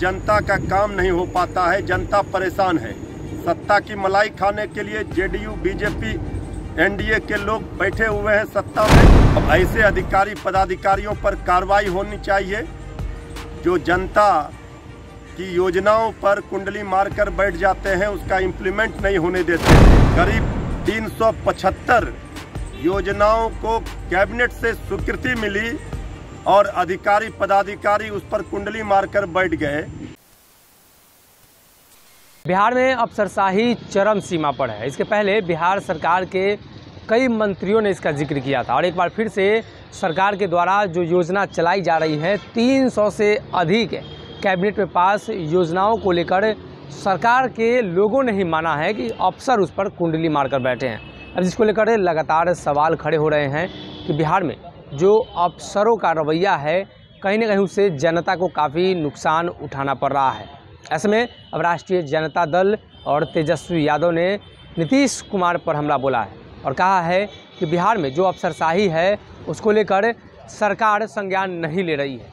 जनता का काम नहीं हो पाता है, जनता परेशान है। सत्ता की मलाई खाने के लिए जेडीयू, बीजेपी, एनडीए के लोग बैठे हुए हैं सत्ता में। अब ऐसे अधिकारी पदाधिकारियों पर कार्रवाई होनी चाहिए जो जनता की योजनाओं पर कुंडली मारकर बैठ जाते हैं, उसका इम्प्लीमेंट नहीं होने देते। करीब 375 योजनाओं को कैबिनेट से स्वीकृति मिली और अधिकारी पदाधिकारी उस पर कुंडली मारकर बैठ गए। बिहार में अफसरशाही चरम सीमा पर है। इसके पहले बिहार सरकार के कई मंत्रियों ने इसका जिक्र किया था और एक बार फिर से सरकार के द्वारा जो योजना चलाई जा रही है, 300 से अधिक कैबिनेट में पास योजनाओं को लेकर सरकार के लोगों ने ही माना है कि अफसर उस पर कुंडली मारकर बैठे हैं। अब जिसको लेकर लगातार सवाल खड़े हो रहे हैं कि बिहार में जो अफसरों का रवैया है, कहीं ना कहीं उससे जनता को काफ़ी नुकसान उठाना पड़ रहा है। ऐसे में अब राष्ट्रीय जनता दल और तेजस्वी यादव ने नीतीश कुमार पर हमला बोला है और कहा है कि बिहार में जो अफसरशाही है उसको लेकर सरकार संज्ञान नहीं ले रही है।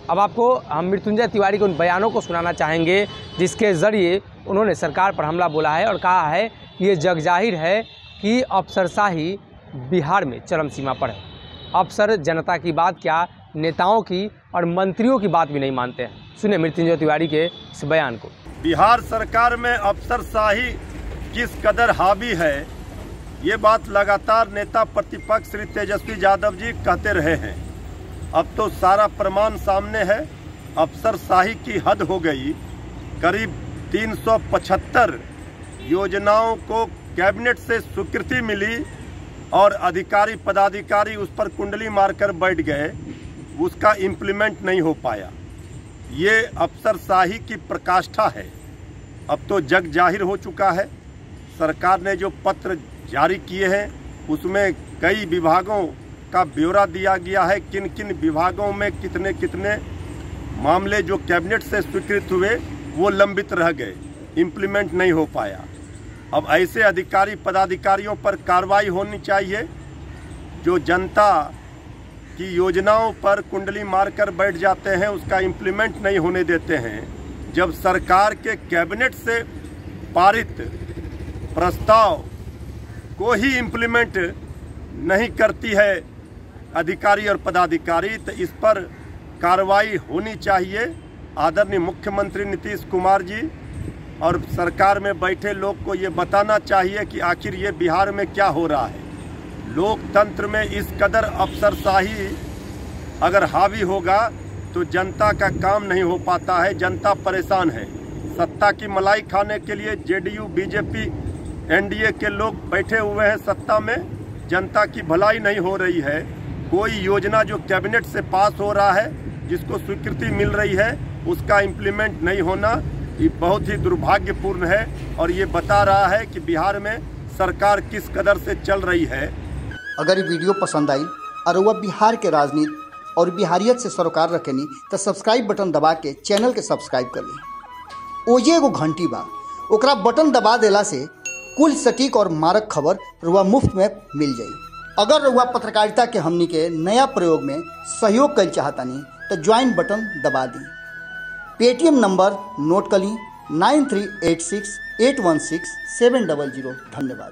अब आपको हम मृत्युंजय तिवारी के उन बयानों को सुनाना चाहेंगे जिसके ज़रिए उन्होंने सरकार पर हमला बोला है और कहा है ये जग जाहिर है कि अफसरशाही बिहार में चरम सीमा पर है। अफसर जनता की बात क्या, नेताओं की और मंत्रियों की बात भी नहीं मानते हैं। सुनिए मृत्युंजय तिवारी के इस बयान को। बिहार सरकार में अफसरशाही किस कदर हावी है, ये बात लगातार नेता प्रतिपक्ष श्री तेजस्वी यादव जी कहते रहे हैं। अब तो सारा प्रमाण सामने है, अफसरशाही की हद हो गई। करीब 375 योजनाओं को कैबिनेट से स्वीकृति मिली और अधिकारी पदाधिकारी उस पर कुंडली मारकर बैठ गए, उसका इम्प्लीमेंट नहीं हो पाया। ये अफसरशाही की प्रकाष्ठा है। अब तो जग जाहिर हो चुका है। सरकार ने जो पत्र जारी किए हैं उसमें कई विभागों का ब्यौरा दिया गया है, किन किन विभागों में कितने कितने मामले जो कैबिनेट से स्वीकृत हुए वो लंबित रह गए, इम्प्लीमेंट नहीं हो पाया। अब ऐसे अधिकारी पदाधिकारियों पर कार्रवाई होनी चाहिए जो जनता की योजनाओं पर कुंडली मारकर बैठ जाते हैं, उसका इम्प्लीमेंट नहीं होने देते हैं। जब सरकार के कैबिनेट से पारित प्रस्ताव को ही इम्प्लीमेंट नहीं करती है अधिकारी और पदाधिकारी, तो इस पर कार्रवाई होनी चाहिए। आदरणीय मुख्यमंत्री नीतीश कुमार जी और सरकार में बैठे लोग को ये बताना चाहिए कि आखिर ये बिहार में क्या हो रहा है। लोकतंत्र में इस कदर अफसरशाही अगर हावी होगा तो जनता का काम नहीं हो पाता है, जनता परेशान है। सत्ता की मलाई खाने के लिए जेडीयू, बीजेपी, एनडीए के लोग बैठे हुए हैं सत्ता में, जनता की भलाई नहीं हो रही है। कोई योजना जो कैबिनेट से पास हो रहा है, जिसको स्वीकृति मिल रही है, उसका इम्प्लीमेंट नहीं होना ये बहुत ही दुर्भाग्यपूर्ण है और ये बता रहा है कि बिहार में सरकार किस कदर से चल रही है। अगर ये वीडियो पसंद आई और वह बिहार के राजनीति और बिहारियत से सरोकार रखेनी तो सब्सक्राइब बटन दबा के चैनल के सब्सक्राइब कर ली। ओजे एगो घंटी बा, ओकरा बटन दबा देला से कुल सटीक और मारक खबर रुआ मुफ्त में मिल जाई। अगर रुआ पत्रकारिता के हमनी के नया प्रयोग में सहयोग कर चाहतानी तो ज्वाइन बटन दबा दी। पेटीएम नंबर नोट कर ली 9386816700। धन्यवाद।